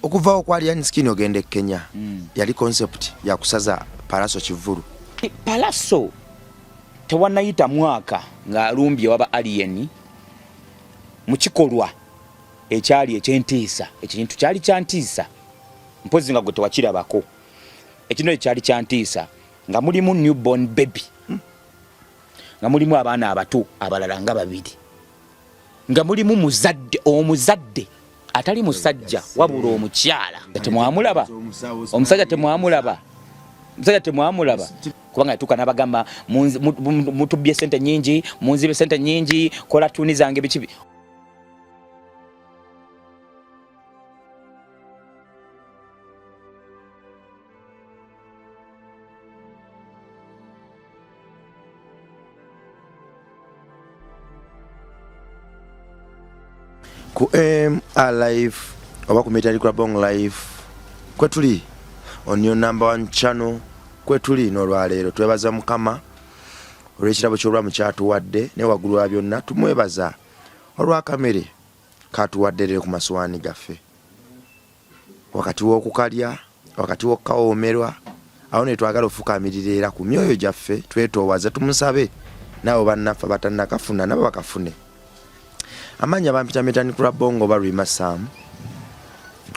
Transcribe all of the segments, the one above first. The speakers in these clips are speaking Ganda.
Okuvaawo kwa Alien Skin ogende Kenya yali concept ya kusaza Palaso Kivulu. Palaso tewanayita mwaka nga alumbye waba Alien mukikolwa ekyali ekyentiisa ekintu kyali kyantiisa mpozi nga gwe tewakirabako ekino ekyali kyantiisa nga mulimu newborn baby nga mulimu abaana abato abalala nga babiri nga mulimu omuzadde atali musajja wabula omukyala temwamulaba omusajja temwamulaba kubanga yatuuka n'abagamba mutubbye sente nyingi munzibe sente nyingi kola tuuni zange bikibi ku Live oba ku Metal Club Live kwetuli on your number 1 channel kwetuli n'olwaleero twebaza Mukama olw'ekirabo ky'olwamu kyatuwadde ne waggulu wa byonna tumwebaza olwa kamere katuwadde leero ku maswani gaffe wakati w'okukalya wakati w'okukawoomerwa awo ne twagala ofukamirira era ku myoyo gyaffe twetoowaze tumusabe nabo bannaffe batannakafuna nabo bakafune. Amanya bampita Metal Club oba Rwima Sam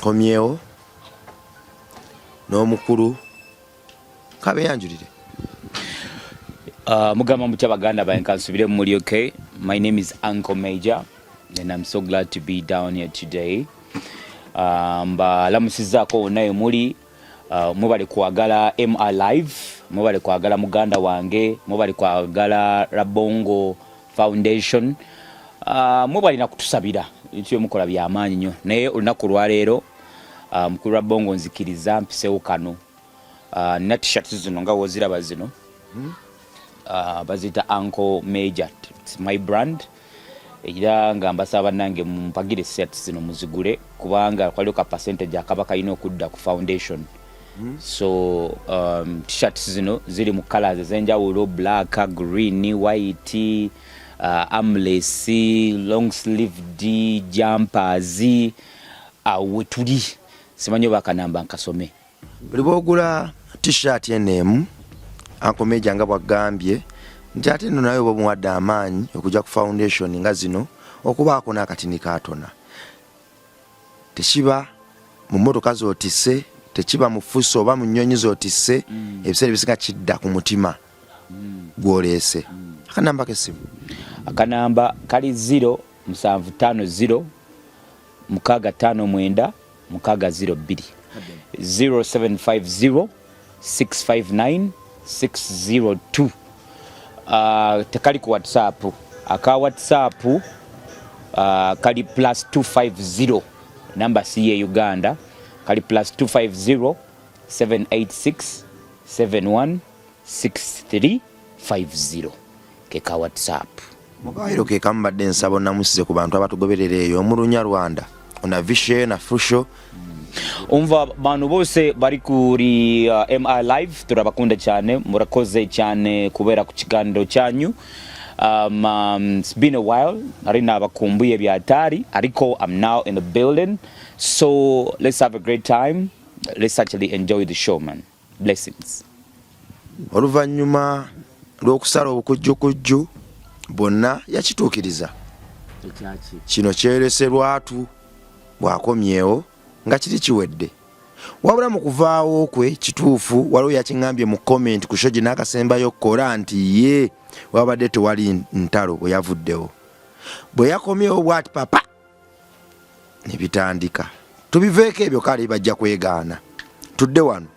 komyewo n'omukulu kabe yanjulire mugamba mutya baganda baenkansubire muri okay. My name is Uncle Major and I'm so glad to be down here today. Mbalamusizaako naye muri mubali kwagala MR Live, mubali kwagala muganda wange, mubali kwagala Rabongo Foundation. Mubali na kutusabira ekyo mukola by'amaanyi nnyo naye olunaku lwaleero mukulu Rabongo nzikiriza mpisewo kano na t-shirt zino nga woziraba zino bazita Uncle Major, it's my brand era nga mbasaba nange mpagire set zino muzigule kubanga kwaliwo ka percentage akabaka ino okudda ku foundation. So t-shirt zino ziri mu colors ezenjawulo black, green, white, armless, long sleeve jumpers wetuli simanyi bakanamba nkasome buli bwogula t-shirt yenemu Uncle Major nga bwagambye nti ate nno nayo bamuwadde amaanyi okujja ku foundation nga zino okubaako n'akatini katona tekiba mu mmotoka zootisse tekiba mu fuso oba mu nnyonyi zootisse ebiseera ebisinga kidda ku mutima gwoleese. Akanamba k'essimu akanamba kali 0750 659 602 0750 659 602. Tekali ku WhatsApp aka WhatsApp kali +250 namba siye Uganda kali +250 786 71 6350 keka WhatsApp. Mugairo ke kambadde nsabo namusize ku bantu abatugoberera eyo mu Lunyarwanda ona vishe na fusho umva bantu bose bari kuri MR Live turabakunda cyane murakoze cyane kubera ku kiganiro cyanyu. It's been a while nari nabakumbuye byatari ariko I'm now in the building, so let's have a great time, let's actually enjoy the show man. Blessings. Oluvanyuma lw'okusala obukujjukujju bonna yakituukiriza kino kyerese lwatu bwakomyewo nga kiri kiwedde wabula mu kuvaawo kwe kituufu waliwo yakiŋŋambye mu comment ku shogi n'akasembayo kola nti ye wabadde tewali ntalo bwe yavuddewo bwe yakomyewo bwati papa ne bitandika tubiveeko ebyo kale bajja kwegaana tudde wano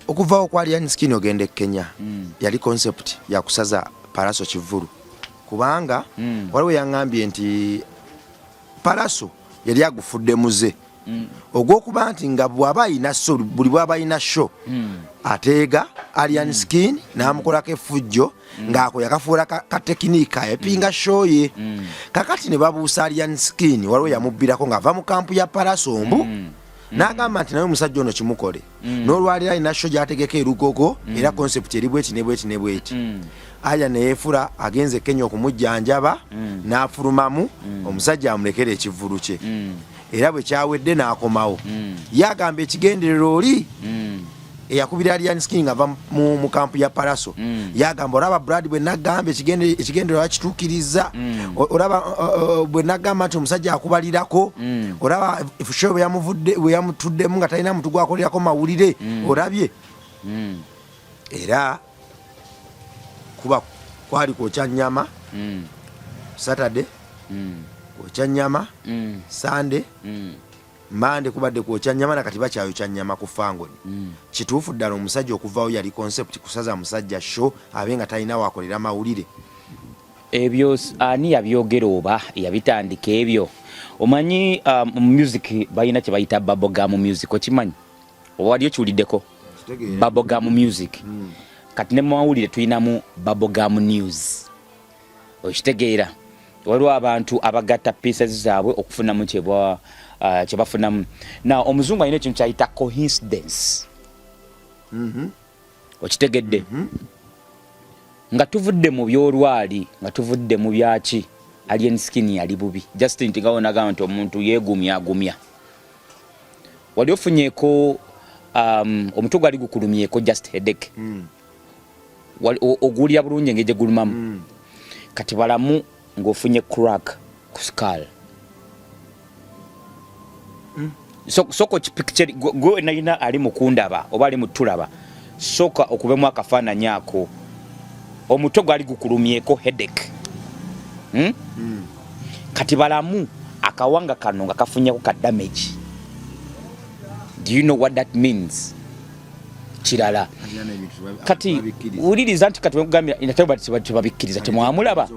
okuvaawo kwa Alien Skin ogende Kenya yali concept ya kusaza Palaso Kivulu kubanga waliwo yaŋŋambye nti Palaso yali agufudde muze ogw'okuba nti nga bw'aba ayina show buli bw'aba ayina show ateega Alien Skin n'amukolako effujjo ng'ako yakafuula ka tekinika epinga show ye kakati ne babuusa Alien Skin waliwo yamubbirako ng'ava mu kampu ya Palaso mbu n'agamba nti naye omusajja ono kimukole n'olwaliro alina show gy'ategeka erugogo era concept eri bweti ne bweti ne bweti aya ne yeefula agenze Kenya okumujjanjaba n'afulumamu omusajja amulekera ekivulu kye era bwe kyawedde n'akomawo yagamba ekigenderero oli eyakubira Alien Skin ngava mu kampu ya Paraso yagamba olaba Brad bwe nagamba ekigendero yakituukiriza olaba bwe nagamba nti omusajja akubalirako olaba ifusho bwe yamutuddemu nga talina muntu gwakolerako mawulire olabye era kuba kwali kwokya nnyama Saturday kwokya nnyama Sunday Mande kubadde kwokya nnyama nakati bakyayo kya nnyama ku Fangoni kituufu ddala omusajja okuvaawo yali concept kusaza musajja show abenga talina wakolera mawulire ebyo ani yabyogera oba yabitandika ebyo omanyi music bayina kye bayita bubblegum music okimanyi oba wali okiwuliddeko bubblegum music kati ne mawulire tulinamu bubblegum news okitegeera waliwo abantu abagatta pieces zaabwe okufunamu kyebafunamu na omuzungu alina ekintu kyayita coincidence okitegedde nga tuvudde mu byolwali nga tuvudde mu byaki Alien Skin yali bubi just nti gawonaga nti omuntu yeegumya wali ofunyeeko omutwe gwali gukulumyeko just headache ogulya bulungi engeri gye gulumamu kati balamu ng'ofunye crack ku skull soko kipicture gwe nayina ali mukundaba oba ali mutulaba soka okubemu akafaananyi ako omutwe gwali gukulumyeko headache kati balamu akawanga kano nga kafunyeko ka damage. Do you know what that means? Kirala kati uliriza nti kati wegambira inataba tebabikiriza temwamulaba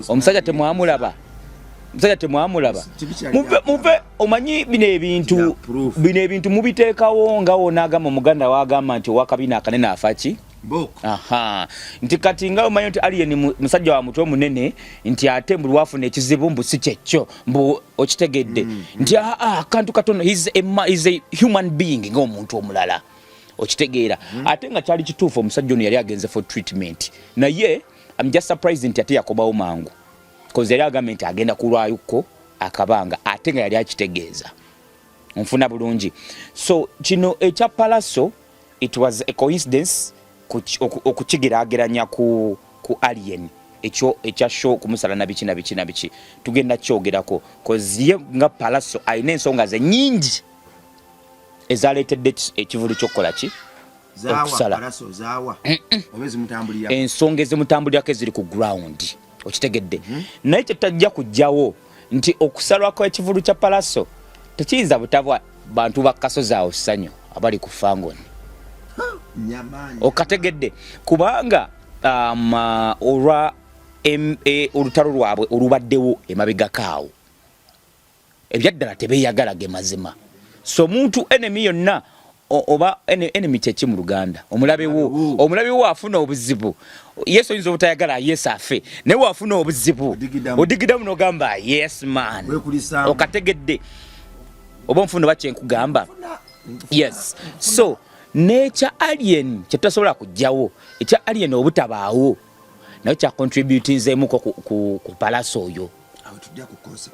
omusajja temwamulaba muve omanyi bino ebintu mubiteekawo nga wonagamba omuganda wagamba nti owakabina akanene afaki aha nti kati nga omanyi nti Alien musajja wa mutwe munene nti ate mbu lwafuna ekizibu mbu si kyekyo mbu okitegedde nti akantu katono is a human being ng'omuntu omulala okitegeera ate nga kyali kituufu omusajja ono yali agenze for treatment naye I'm just surprised nti ate yakobawo mangu because yali agambye nti agenda kulwayuko akabanga ate nga yali akitegeeza onfuna bulungi so kino ekya Palaso it was a coincidence okukigerageranya ku Alien ekyo ekya show kumusala na biki tugenda kyogerako because ye nga Palaso ayina ensonga ze nyingi ezaleetedde ekivulu ky'okukola ki okusala ensonga ezimutambulirako eziri ku ground okitegedde naye kyetajja kujjawo nti okusalwako ekivulu kya Palaso tekiyinza butabwa bantu bakasozi awo ssanyu abali ku Fangoni okategedde kubanga olwa olutalo lwabwe olubaddewo emabegakaawo ebyaddala tebeeyagala ge mazima so muntu enemy yonna oba enemy kyeki mu Luganda omulabe wo afuna obuzibu Yesu oyinza obutayagala Yesu afe naye wafuna obuzibu odigidamu n'ogamba yes man okategedde oba nfuno bakyenkugamba yes so nekya Alien kyetasobola kujjawo ekya Alien obutabaawo nayo kya contributinzeemuko ku Palaso oyo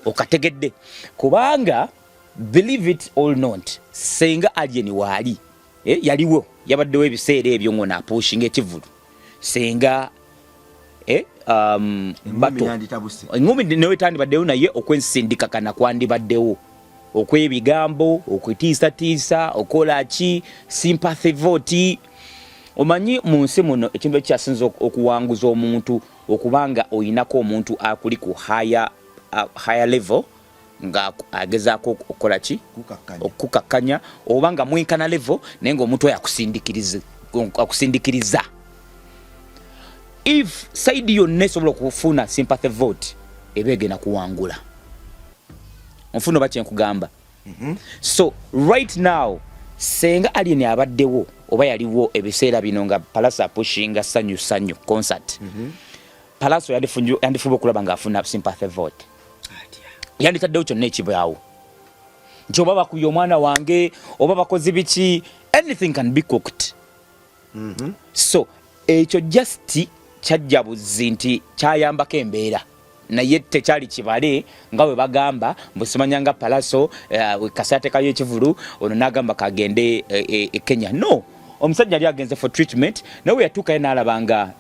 okategedde kubanga believe it or not senga Alien waali yaliwo yabaddewo ebiseera ebyo ng'ona apushinga ekivulu senga bato engumi newetandibaddewo naye okwensindika kana kwandibaddewo okwebigambo okwetiisatiisa okola ki sympathy vote omanyi mu nsi muno ekintu ekyasinza okuwanguza omuntu okubanga oyinako omuntu akuli ku higher level nga agezaako okukola ki okukakanya oba nga mwenkana level naye ng'omuntu oyo akusindikiriza if side yonna esobola okufuna sympathy vote eba egenda kuwangula onfuna oba kyenkugamba so right now senga Alien abaddewo oba yaliwo ebiseera bino nga Palaso apushinga sanyu concert Palaso yandifuba okulaba ng'afuna sympathy vote yanditaddewo kyonna ekibaawo nti oba bakubye omwana wange oba bakozi biki anything can be cooked so ekyo just kyajja buzi nti kyayambako embeera naye tekyali kibale nga bwe bagamba mbusimanyanga Palaso kasatekayo ekivulu ono n'agamba kagende e Kenya. No, omusajja yali agenze for treatment nawe yatuukayo n'alabanga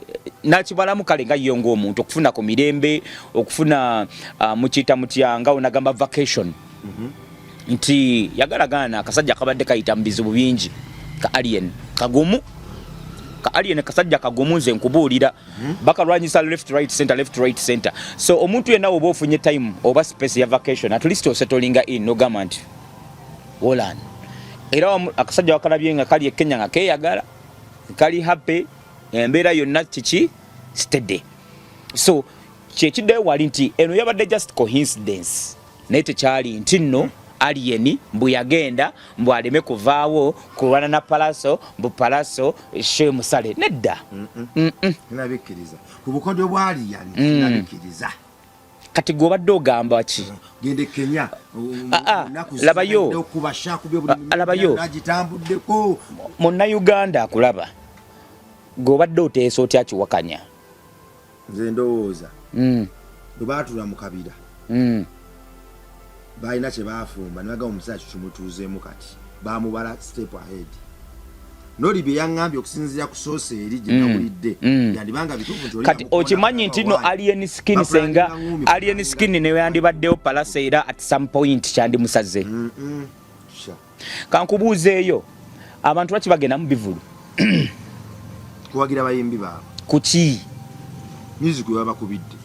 nakibalamu kale nga yo ng'omuntu okufuna ku mirembe okufuna mukiyita mutyanga onagamba vacation nti yagalagana akasajja kabadde kayita mu bizibu bingi ka alien kagumu kasajja kagumu nze nkubuulira bakalwanyisa left right center. So omuntu yenna oba ofunye time oba space ya vacation at least osettlinga in nogamba nti Holland era akasajja wakalabye nga kali e Kenya nga keyagala kali happy embeera yonna kiki steady. So kyekiddeyo wali nti eno yabadde just coincidence naye tekyali nti nno alien mbu yagenda mbu aleme kuvaawo kulwana na Palaso mbu Palaso she musale nedda. Nabikiriza ku bukodyo bwa alien nabikiriza kati gobadde ogamba ki gende Kenya labayo okubashaku byo buli nagitambuddeko monna Uganda akulaba gobadde oteesa otya kiwakanya nze ndowooza bwebatula mu kabira balina kye baafumba ne bagamba omusajja kimutuuzeemu kati baamubala step ahead noli bye yaŋŋambye okusinziira ku sooseeri gye nawulidde yandibanga bituufu nti kati okimanyi nti no alien skin senga alien skin ne yandibaddewo Palaso era at some point kyandimusaze. Kankubuuzeeyo abantu lwaki bagenda mu bivulu kuwagira bayimbi baabwe kuki music we babakubidde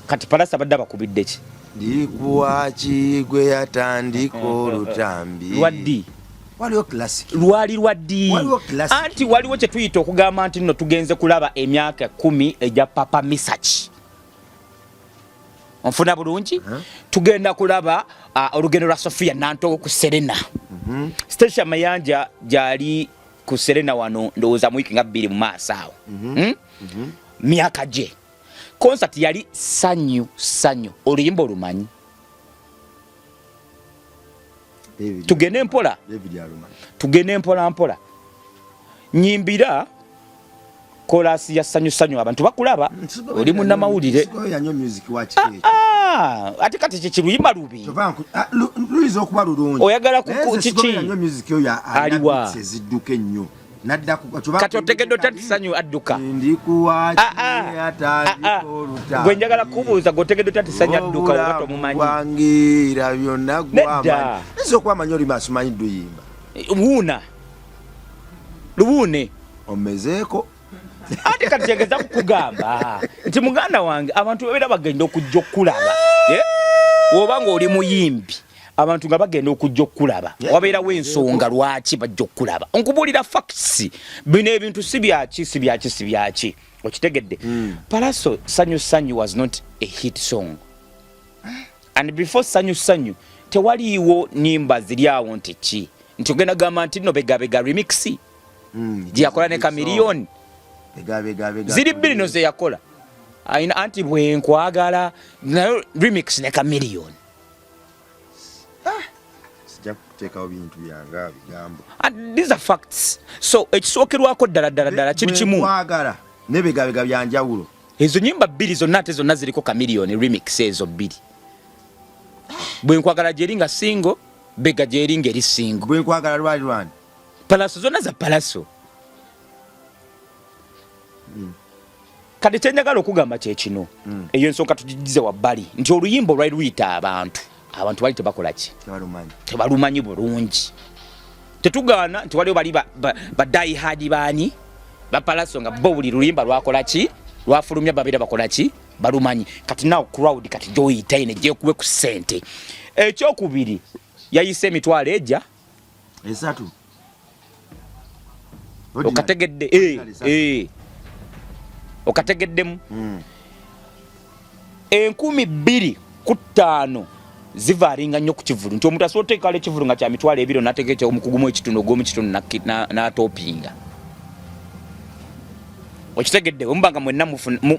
kati Palaso abadde abakubidde ki ndikuwaki gwe yatandika olutambi lwaddi waliwo classic lwali lwaddi anti waliwo kye tuyita okugamba nti nno tugenze kulaba emyaka 10 ejja Papa Misaki onfuna bulungi tugenda kulaba olugendo lwa Sofia Nantogo ku Serena Station Mayanja gyali ku Serena wano ndowooza mu wiki nga 2 mu maaso awo myaka gye concert yali sanyu oluyimba olumanyi tugende mpola nyimbira kolasi ya sanyu abantu bakulaba oli munnamawulire ate kati kyekiruyimba lubi luyiza okuba lulungi oyagala kiki aliwa ezidduka ennyo kati otegedde otati sanyu adduka gwe njagala kubuuza gweotegedde otati sanyu adduka oba tomumanyi nedda nza okwamanya oli masumanyi dduyimba lubuune omezeeko ate kati kyegeza kukugamba nti muganda wange abantu babeera bagenda okujja okulaba oba ngaoli muyimbi abantu nga bagenda okujja okulaba wabeerawo ensonga lwaki bajja okulaba onkubuulira facts bino ebintu si byaki okitegedde Palaso sanyu was not a hit song and before sanyu tewaliiwo nimba ziri awo nti ogenda gamba nti no begabega remix gyeyakola ne Chameleone ziri 2 no ze yakola ayina anti bwenkwagala nayo remix ne Chameleone these are facts. So ekisookerwako ddala kiri kimu kwagala nebegabega byanjawulo ezo nyimba 2 zonna ate zonna ziriko Chameleone remix ezo 2 bwenkwagala gyeri nga single bega gyeri ngeri single bwenkwagala lwani Palaso zonna za Palaso kati kyenjagala okugamba kyekino eyo ensonga tugigize wabbali nti oluyimba olwali luyita abantu bali tebakola ki tebalumanyi bulungi tetugaana nti waliwo bali baddayi hadi baani ba Palaso nga bo buli luyimba lwakola ki lwafulumya babeera bakola ki balumanyi kati naw crowd kati gyoyita ine gyekuwe ku ssente ekyokubiri yayise emitwalo ejja 3 okategedde okategeddemu 2,205 zivaalinga nnyo ku kivulu nti omuntu asobola oteekala ekivulu nga kya mitwalo 2 n'ateeka omukugumu ekitundu ogw'omukitundu n'atoopinga okitegedde omubanga mwenna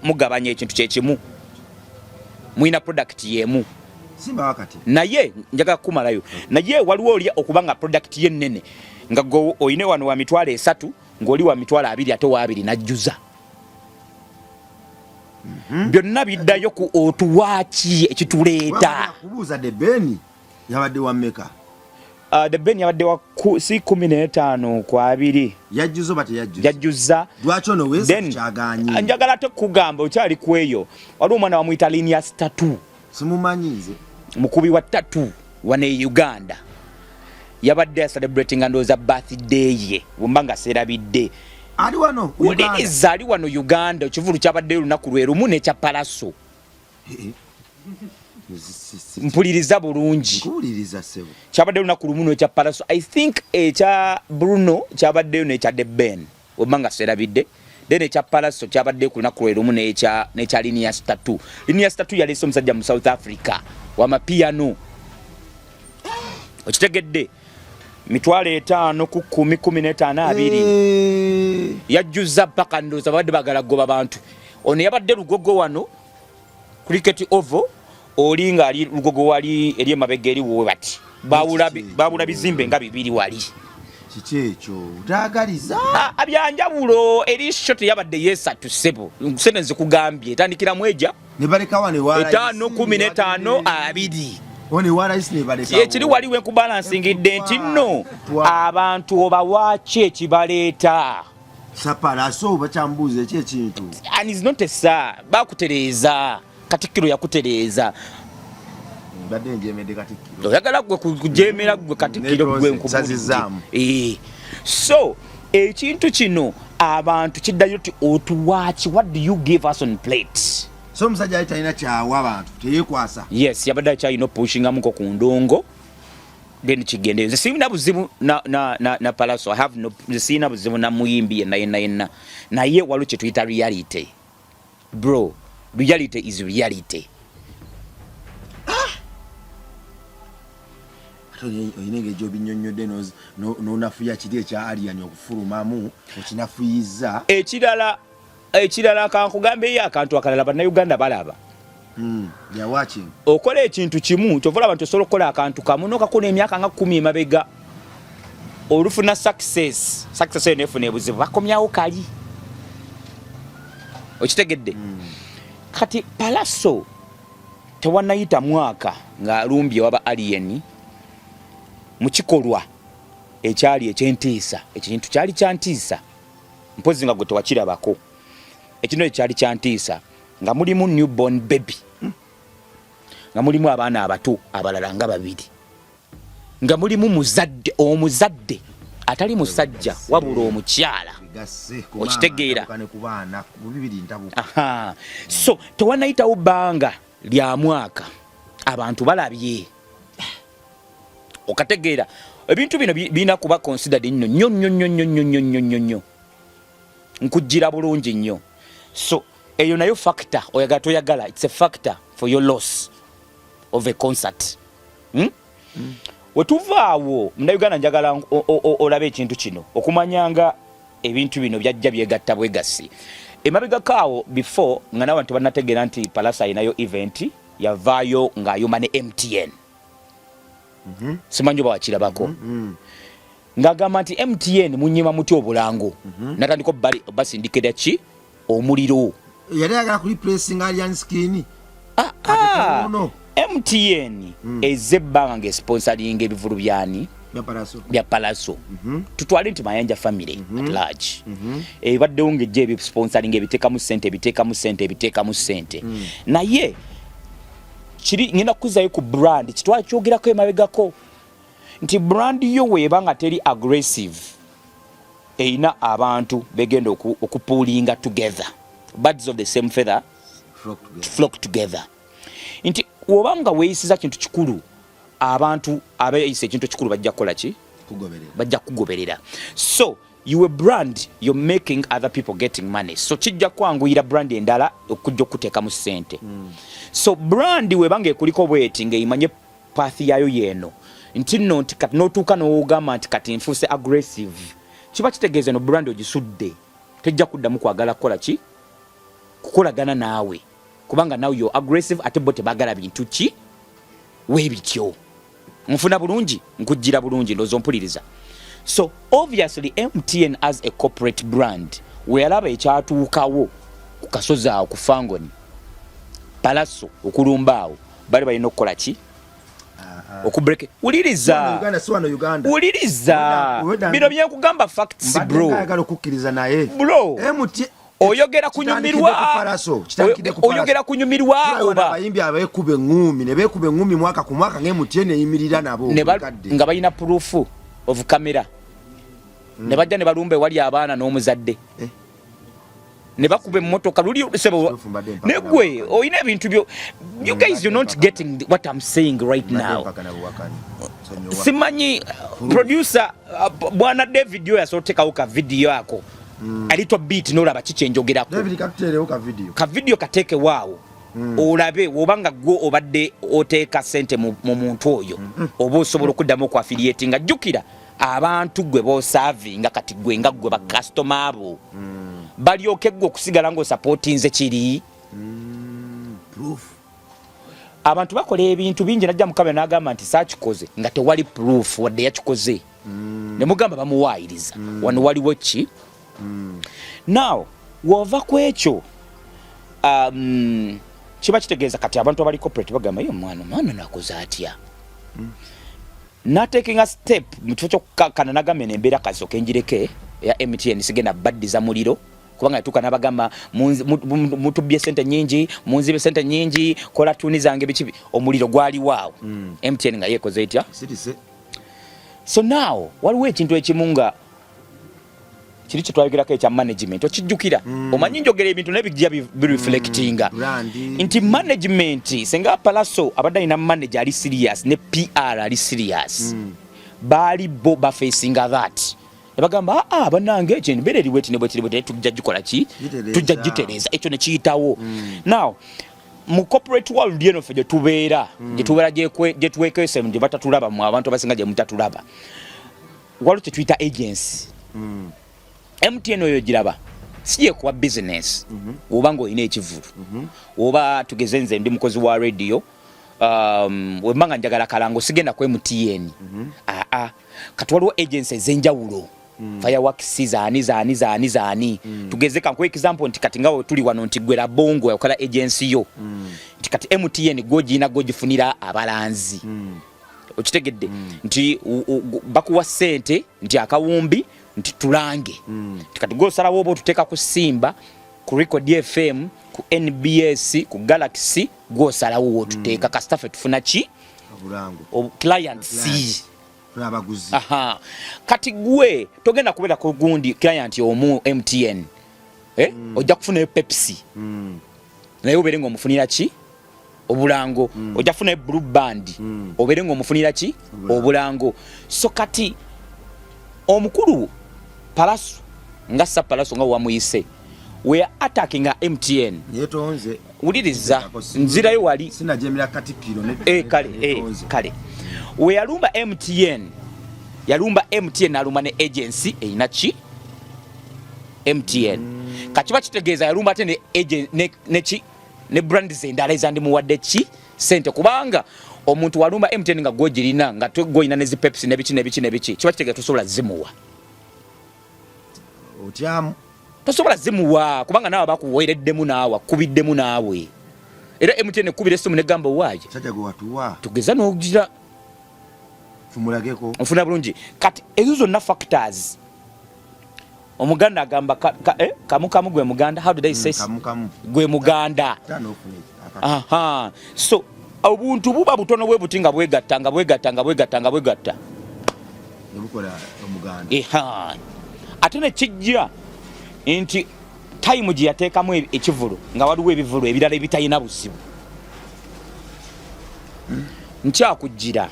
mugabanya ekintu kyekimu mwina product yemu simba wakati naye njaga kumalayo naye waliwo oli okubanga product ye nnene nga go oyine wano wa mitwalo 3 ng'oli wa mitwalo 2 ate wa 2 najjuza byonna biddayo ku otuwaaki ekituleeta kubuuza The Ben yabadde wa mmeka The Ben yabadde wa si 15 ku 2 yajjuzo bate yajjuza lwaki ono weesa kyaganye njagala te kugamba okyali ku eyo waliwo omwana wamuyita Linus Tattoo simumanyi nze mukubi wa tattoo wane Uganda yabadde celebrating ndowooza birthday ye bwembanga serabidde ali wano uliriza ali wano Uganda ekivulu kyabaddeyo olunaku lwe lumu n'ekya Palaso mpuliriza bulungi kuwuliriza sebo kyabaddeyo olunaku lumu n'ekya Palaso I think ekya Bruno kyabaddeyo n'ekya The Ben bwembanga serabidde then ekya Palaso kyabaddeyo ku lunaku lwe lumu n'ekya Linus Tattoo yaleese omusajja mu South Africa wamapiano okitegedde 5 ku 10 15 2 yajjuza paka ndooza babadde bagala goba bantu ono yabadde lugogo wano cricket oval olinga ali lugogo wali eri emabega eri wowe bati baawula bizimbe nga bibiri wali kiki ekyo utaagaliza abyanjawulo eri shot yabadde yesatu sebo sene nzikugambye etandikira mweja ne baleka wane wala 5 15 2 one wala isne baleka ekiri waliwe ku balancingidde nti nno abantu obawaaki ekibaleeta sapalaso bakyambuuza ekyekintu and is not a sir bakutereeza Katikkiro yakutereeza mbadde njemedde Katikkiro oyagala gwe kujemera gwe Katikkiro gwe nkubuzizaamu so ekintu kino abantu kiddayo ti otuwaaki what do you give us on plate so musajja ali talina kyawa abantu teyekwasa yes yabadde akyalina opushingamuko ku ndongo then kigende nze sirina buzibu na Palaso I have no sirina buzibu na muyimbi yenna naye waliwo kye tuyita reality bro reality is reality oyina engeri obinyonyodde n'onafuya kiri ekya Alien okufulumamu okinafuyiza ekirala kankugambeyo akantu akalala bannayuganda balaba watching okola ekintu kimu kyovola abantu osobola okukola akantu kamu n'okakola emyaka nga 10 emabega olufuna success eyo nefuna ebuzibu bakomyawo kali okitegedde kati Palaso tewanayita mwaka ng'alumbye waba Alien mu kikolwa ekyali ekyentiisa ekintu kyali kyantiisa mpozi nga gwe tewakirabako ekino ekyali kyantiisa nga mulimu newborn baby nga mulimu abaana abato abalala nga 2 nga mulimu omuzadde atali musajja wabula omukyala okitegeera so tewanayitawo bbanga lya mwaka abantu balabye okategeera ebintu bino birina kuba considered nnyo nkujjira bulungi nnyo so eyo nayo factor oyagala toyagala it's a factor for your loss of a concert wetuvaawo Munnayuganda njagala olabe ekintu kino okumanyanga ebintu bino byajja byegatta bwegasi emabegakaawo before nga n'abantu bannategeera nti Palaso ayinayo event yavaayo ng'ayoma ne MTN simanyi oba wakirabako ng'agamba nti MTN munyima muti obulango natandika basindikira ki omuliro yali agala kuli pressing Alien skin MTN ezebbanga ngesponsoring ebivulu byani bya Palaso tutwale nti Mayanja family at large ebaddewo ng'ejja ebisponsoring ebiteekamu ssente naye kiri ngenda kuzayo ku brand kitwala kyogerako emabegako nti brand yo weebanga teri aggressive eina abantu begenda okupulinga together birds of the same feather flock together nti wobanga weeyisiza kintu kikulu abantu abeeyise ekintu kikulu bajja kukola ki bajja kugoberera so you a brand you're making other people getting money so kijja kwanguyira brand endala okujja okuteekamu ssente so brand webanga ekuliko bweti ng'eyimanye path yayo yeeno nti nno nti kati n'otuuka n'ogamba nti kati nfuuse aggressive kiba kitegeeza no brand ogisudde tejja kuddamu kwagala kukola ki kukolagana naawe kubanga now you're aggressive ate bo tebagala bintu ki weebityo nfuna bulungi nkujjira bulungi ndowooza ompuliriza so obviously MTN as a corporate brand wealaba ekyatuukawo ku kasozi awo ku Fangoni Palaso okulumbaawo bali balina okukola ki okubreke uliriza bino byekugamba facts bro oyogera kunyumirwa oba abayimbi abekube ngumi ne bekube ngumi mwaka ku mwaka ng'MTN eyimirira nabo nga balina proof of camera ne bajja ne balumbe wali abaana n'omuzadde ne bakube mmotoka luli sebo negwe oyina ebintu byo you guys you're not getting what I'm saying right now. Simanyi producer bwana David yo yasoteka uka video yako alitwa beat n'olaba kiki enjogerako David kakuterewo ka video kateke waawo olabe wobanga gwo obadde oteeka sente mu muntu oyo oba osobola okuddamu ku affiliating jjukira abantu gwe bo serving kati gwe nga gwe ba customer abo balyoke gwe okusigala ngo supportinze kiri proof abantu bakola ebintu bingi najja mukabe n'agamba nti saakikoze nga tewali proof wadde yakikoze ne mugamba bamuwaayiriza wano waliwo ki now wova ku ekyo kiba kitegeeza kati abantu abali corporate bagamba yo mwana nakoze atya taking a step mu kifo kyokukkakkana nagamba nembeera kasooka enjireke ya MTN sigenda baddiza muliro kubanga yatuuka n'abagamba mutubbye sente nyingi munzibe sente nyingi kola tuuni zange bikibi omuliro gwali waawo MTN nga yeekoze etya so now waliwo ekintu ekimu nga kiri kyetwayogerako ekya management okijjukira omanyi njogera ebintu nebijja bireflectinga nti management senga Palaso abadde alina manager ali serious ne PR ali serious baali bo bafacinga that ebagamba banange ekyo nibere liweti nebo kiri tujja gikola ki tujja gitereza ekyo ne kiyitawo now mu corporate world yeno fe tubeera gye tuweekese gye batatulaba mu abantu abasinga gye mutatulaba waliwo kye tuyita agency MTN oyo giraba siye kuwa business oba nga olina ekivulu oba tugeze nze ndi mukozi wa radio wembanga njagala kalango sigenda ku MTN kati waliwo agency ez'enjawulo Fireworks zaani tugeze kanku example nti kati ngawo tuli wano nti gwera bongo yakola agency yo nti kati MTN gojina gojifunira abalanzi okitegedde nti bakuwa sente nti akawumbi nti tulange kati gosalawo obo tuteka ku Simba ku Record FM ku NBS ku Galaxy gosalawo otuteka ka staff tufuna ki obulango clients abaguzi kati gwe togenda kubera ku gundi client omu MTN ojja kufuna Pepsi naye obere ngo omufunira ki obulango ojja kufuna Blue Band obere ngo omufunira ki obulango so kati omukulu Palaso nga sa Palaso nga wamuyise we are attacking MTN yetonze uliriza nzirayo wali sinajemira kati kilo ne kale we yalumba MTN aluma ne agency eina ki MTN kachiba kitegeeza yalumba ate ne agent ne brands endala ezandi muwadde ki sente kubanga omuntu walumba MTN nga gojirina nga goyina ne Pepsi ne bichi kiba kitegeeza tosobola zimuwa otyamu tosobola zimuwa kubanga naawe bakuweereddemu naawe kubiddemu naawe era MTN kubira essimu ne gamba waaje sajja gwe watuwa tugeza n'okugira fumulageko ofuna bulungi kati ezo zonna factors omuganda agamba kamu gwe muganda how did I say kamu gwe muganda so obuntu buba butono bwe butinga bwegatta nebukola omuganda ate ne kijja nti time gye yateekamu ekivulu nga waliwo ebivulu ebirala ebitalina buzibu nkyakujjira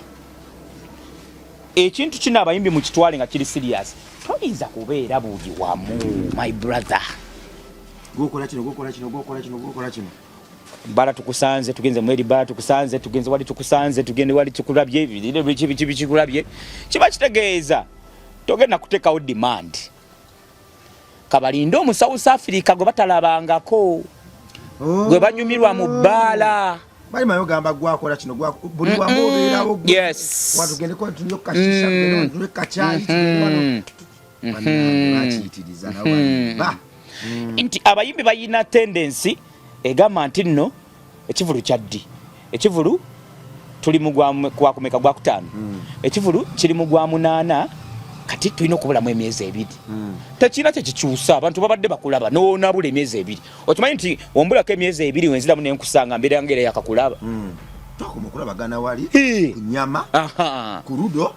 ekintu kino abayimbi mu kitwale nga kiri serious toyinza kubeera buli wamu my brother gokola kino bala tukusanze tugenze mweri bala tukusanze tugenze wali tukusanze tugende wali tukulabye ebirire bikikulabye kiba kitegeeza togenda kuteekawo demand kabalinde omu South Africa gwe batalabangako gwe banyumirwa mu bbaala bali mayo gamba gwakola kino buli wamu obeerawo watugende kwa tulio kashisha tulio kachali bakiyitiriza nawe nti abayimbi bayina tendency egamba nti nno ekivulu kyaddi ekivulu tuli mu gwa kumeka gwa kutaano ekivulu kiri mu gwa munaana kati tulina okubulamu emyezi ebiri tekina kyekikyusa abantu babadde bakulaba noonabula emyezi ebiri okimanyi nti wombulako emyezi ebiri wenziramu nenkusanga mbeera ngeri yakakulaba twakoma okulabagana wali kunyama ku ludo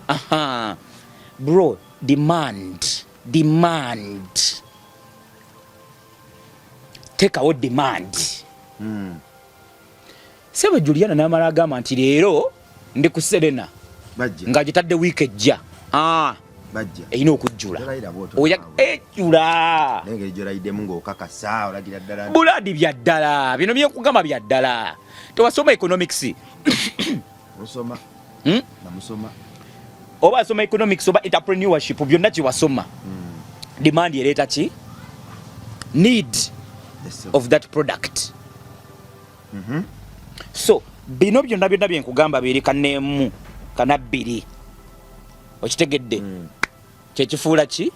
bro demand tekawo demand Sebe Juliana namala agamba nti leero ndi ku Serena nga gitadde week ejja bajja erina okujjula oya ejjula nengeri gyolayiddemu ng'okakasa olagira ddala buladi bya ddala bino byekugamba bya ddala tewasoma economics musoma namusoma oba asoma economics oba entrepreneurship byonna kiwasoma demand ereeta ki need of that product so bino byonna byenkugamba birika neemu kana bbiri okitegedde kyekifuula ki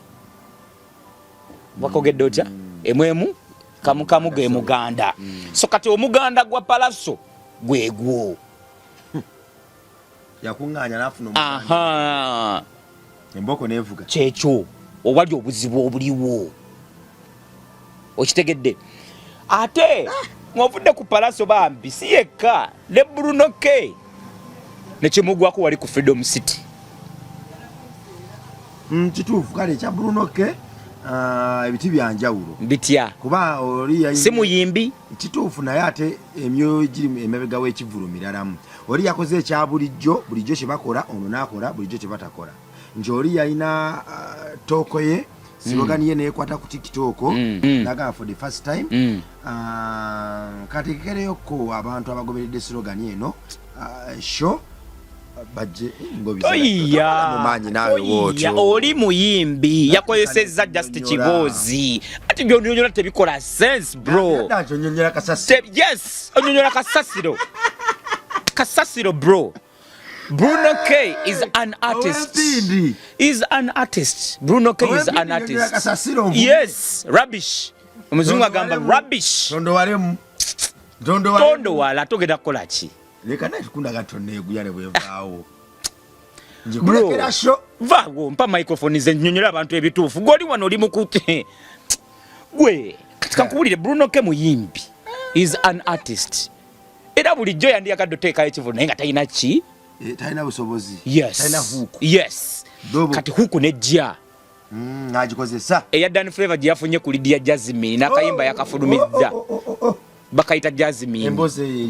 wakogedde otya emwemu kamukamu ge muganda so kati omuganda gwa palaso gwegwo yakuŋŋaanya n'afuna omuganda emboko neevuga kyekyo owali obuzibu obuliwo okitegedde ate ng'ovudde ku palaso bambi si yekka ne Bruno K nekimugwako wali ku Freedom City kituufu kale ekya Bruno K ebiti byanjawulo bitya kuba oli si muyimbi kituufu naye ate emyoyo giri emabega w'ekivulu miralamu oli yakoze ekya bulijjo kyebakola ono n'akola bulijjo kyebatakola nti oli yalina tooko ye silogani ye neekwata ku TikTok naga for the first time kateekereyoko abantu abagoberedde silogani eno show bajje mumanyi nawe wotyo oli muyimbi yakozesezza just kiboozi ati byonyonyola tebikola sense bro yes onyonyola kasasiro bro Bruno K is an artist. Bruno K is an artist. Yes, rubbish. Omuzungu agamba rubbish. Tondo wala togeda kola ki? Leka na tukunda gatonne eguyane bwevaawo. Bro, vawo mpa microphone ze nyonyola abantu ebituufu. Goli wano oli mukuti. Gwe, katika kuwulire Bruno K muyimbi is an artist. Era bulijjo yandi yakadde teeka ekivu naye nga talina ki? Talina busobozi. Talina huku. Yes. Kati huku nejja. Agikozesa. Eya Dan Flavor gye yafunye ku Lydia Jasmine n'akayimba yakafulumizza. Bakayita Jasmine.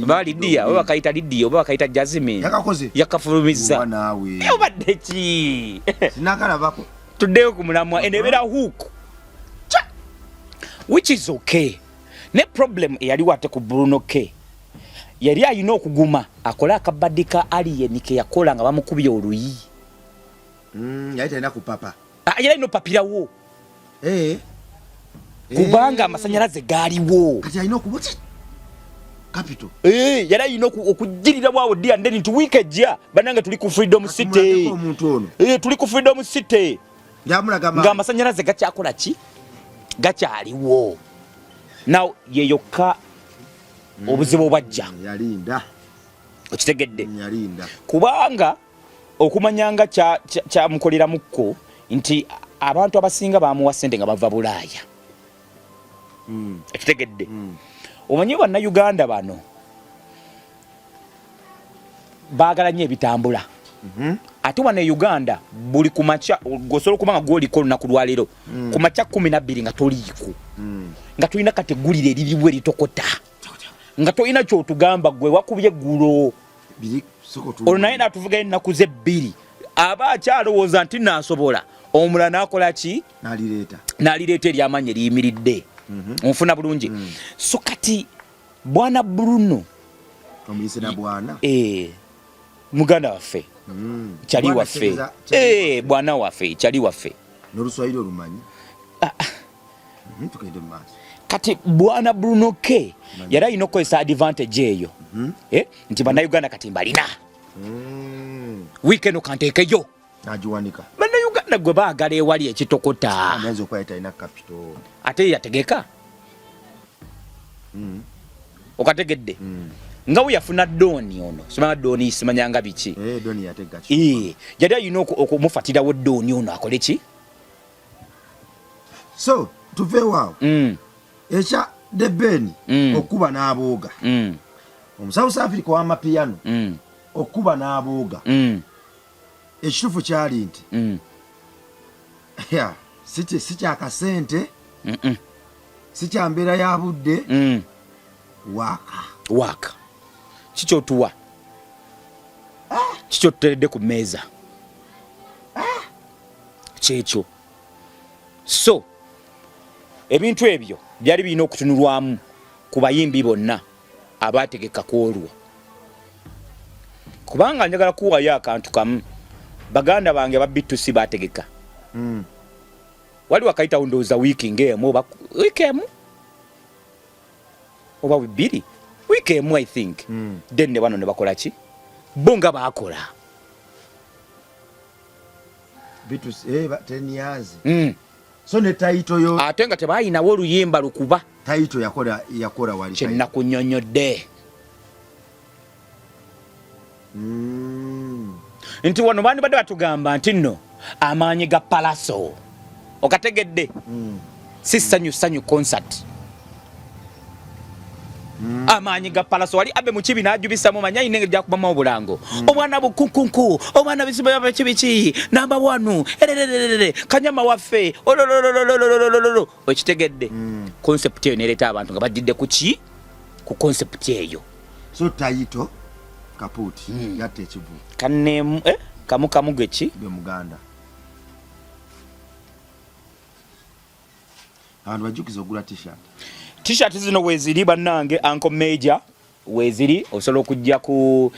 Ba Lydia, oba bakayita Lydia, oba bakayita Jasmine. Yakafulumizza. Nawe. Obadde ki? Sinakalabako. Tuddeyo ku mulamwa enebera huku. Which is okay. Ne problem eyaliwo ate ku Bruno K. Yali ayina okuguma akola akabadika alien ke yakola nga bamukubye oluyi. Yali talina kupapa. Yali alina opapirawo. Kubanga amasanyalaze gaaliwo. Kati alina okubuti capital. Yali alina okujjirira bwawo ddi and then nti week ejja bannange tuli ku Freedom City. Tuli ku Freedom City. Nga amasanyalaze gakyakola ki? Gakyaliwo. Now yeyokka obuzibu bwajja yalinda okitegedde yalinda kubanga okumanyanga kya mukolera mukko nti abantu abasinga bamuwa ssente nga bava Bulaaya okitegedde omanyi banna Uganda bano baagala nnyo ebitambula ate wane Uganda buli kumaca gosobola okubanga gwoliko olunaku lwaleero kumaca 12 nga toliiko nga tulina kategulire eribiwe litokota nga toyina kyotugamba gwe wakubye ggulo olwo naye naatuvuga ennaku ze 2 aba akyalowooza nti naasobola omulala n'akola ki n'alireeta ery'amaanyi eriyimiridde onfuna bulungi so kati bwana Bruno muganda waffe kyali waffe bwana waffe kyali waffe n'oluswayiri olumanyi tugende mu maaso kati bwana Bruno K yali alina okukozesa advantage eyo nti bannayuganda kati mbalina weekend kanteekeyo nagiwanika bana gwe baagala ewali ekitokota anazo kwa ina capital ate yategeka okategedde nga we yafuna doni ono simanya doni simanyanga biki doni yatega ki yali ayina okumufatira wo doni ono akole ki so tuve wao echa de beni okuba n'abooga omusawo South Africa wa mapiano okuba n'abooga ekitufu kyali nti ya si kyakasente si kyambeera ya budde waka kikyotuwa kikyotuteredde ku mmeeza kyekyo so ebintu ebyo byali birina okutunulwamu ku bayimbi bonna abategeka kwolwo kubanga njagala kuwayo akantu kamu baganda bange babitusi bategeka wali wakaita ndowooza wiiki ng'emu oba wiiki emu oba bbiri wiiki emu I think then ne bano ne bakola ki bo nga baakola bitusi 10 years so ne taito yo ate nga tebayinawo oluyimba lukuba taito yakola wali kyennakunnyonnyodde nti wano bandibadde batugamba nti nno amaanyi ga palaso okategedde si sanyu concert amaanyi ga palaso wali abe mukibi n'ajubisa mu manyanyi nenge jakubamu obulango obwana bukunkunku obwana bisiba biki namba 1 kanyama waffe okitegedde concept eyo nereeta abantu nga badidde ku concept eyo so taito kaputi yatte ekivu kanemu kamu geki bye muganda abantu bajukiza ogula t-shirt zino weziri bannange Uncle Major weziri osobola okujja ku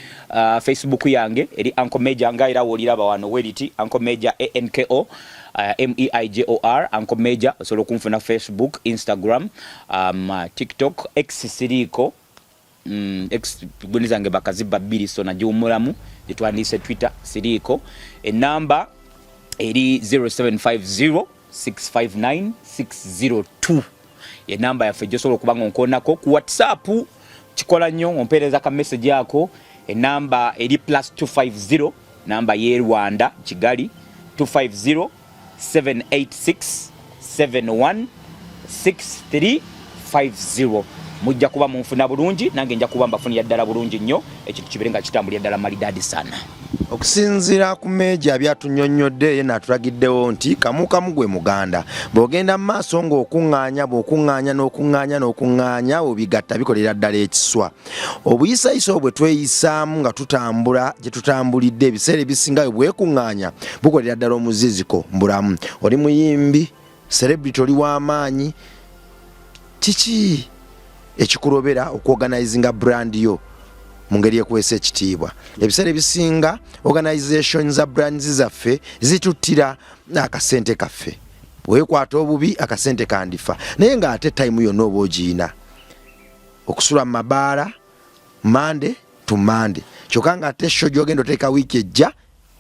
Facebook yange eri Uncle Major nga era woliraba wano weriti Uncle Major ANKO MEIJOR Uncle Major osobola okunfuna Facebook Instagram TikTok X siriko X gunizange bakaziba bbiri so nagiwumulamu gitwandise Twitter siriko enamba eri 0750 659 602 ye namba yaffe gyosobola okubanga onkonako ku WhatsApp kikola nnyo ompeereza ka message yako enamba eri +250 namba ye Rwanda Kigali 250 786 71 6350 mujja kuba munfuna bulungi nange nja kuba mbafunira ddala bulungi nnyo ekintu kiberenga kitambulira ddala malidadi sana okusinziira ku Meja byatunyonnyodde ye natulagiddewo nti kamu gwe muganda bw'ogenda mu maaso ng'okuŋŋaanya obigatta bikolera ddala ekiswa obuyisayisa obwe tweyisaamu nga tutambula gye tutambulidde ebiseera ebisingayo bwekuŋŋaanya bukolera ddala omuziziko mbulamu oli muyimbi celebrity oli w'amaanyi kiki ekikulobera okuorganizinga brand yo mu ngeri ekuweesa ekitiibwa ebiseera ebisinga organization za brands zaffe zituttira akasente kaffe bwekwata obubi akasente kandifa naye ng'ate time yonna oba ogiina okusula mu mabaala Monday to Monday kyokka ng'ate show gy'ogenda oteeka wiiki ejja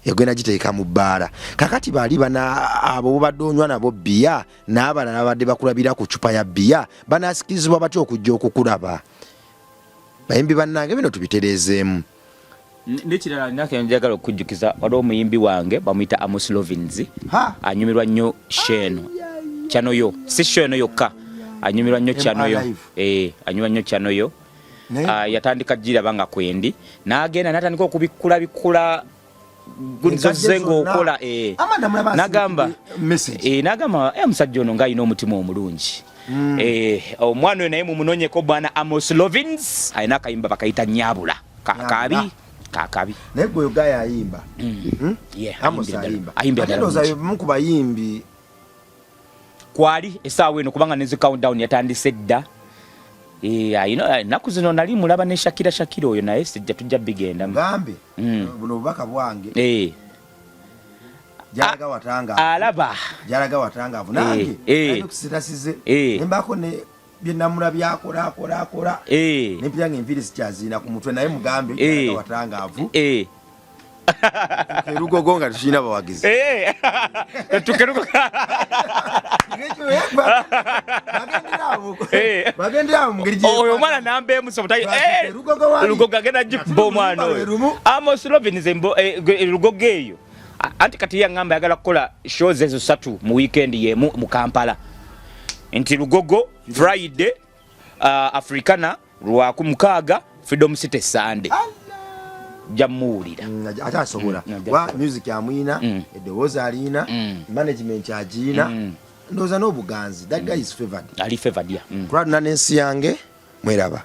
egenda giteeka mu bbaala kakati baali bana abo badde onywa nabo bbiya n'abalala badde bakulabira ku cupa ya bbiya banasikirizibwa batya okujja okukulaba bayimbi bannange bino tubitereezeemu nekirala nake njagala okujjukiza waliwo omuyimbi wange bamuyita Amos Lovins anyumirwa nnyo sheno kyano yo si sheno yokka anyumirwa nnyo kyano yo anyumirwa nnyo kyano yo yatandika giraba nga kwendi n'agenda n'atandika okubikula gunzozengo okola nagamba omusajja ono ng'alina omutima omulungi omwana oyo naye mumunonyeko bwana Amos Lovins alina akayimba bakayita Nyabula kakabi naye gwe ogayo ayimba ayimba ku bayimbi kwali essaawa eno kubanga nezi countdown yatandise dda naku zino nali mulaba ne Shakira oyo naye sijja tujja bigenda ngambe buno bubaka bwange jalaga watangaavu nange kusitasize nembako ne byenamula byakola nempiranga enviiri sikyaziina ku mutwe naye mugambe jalaga watangaavu Lugogo nga tushina bawagizi. Tukeruko. Bagendera mu ngeri gye. Oyo mwana nambe musobotayo. Lugogo agenda jibbo mwana oyo. Amos Robin zembo Lugogo eyo. Anti kati yangamba yagala kukola shows ezo 3 mu weekend ye mu Kampala. Nti Lugogo Friday, Africana lwaku mukaaga, Freedom City Sunday. Jamuulira atasobola wa music amwina eddoboozi alina management agina ndoza n'obuganzi that guy is favored ali favored ya kulwana n'ensi yange mweraba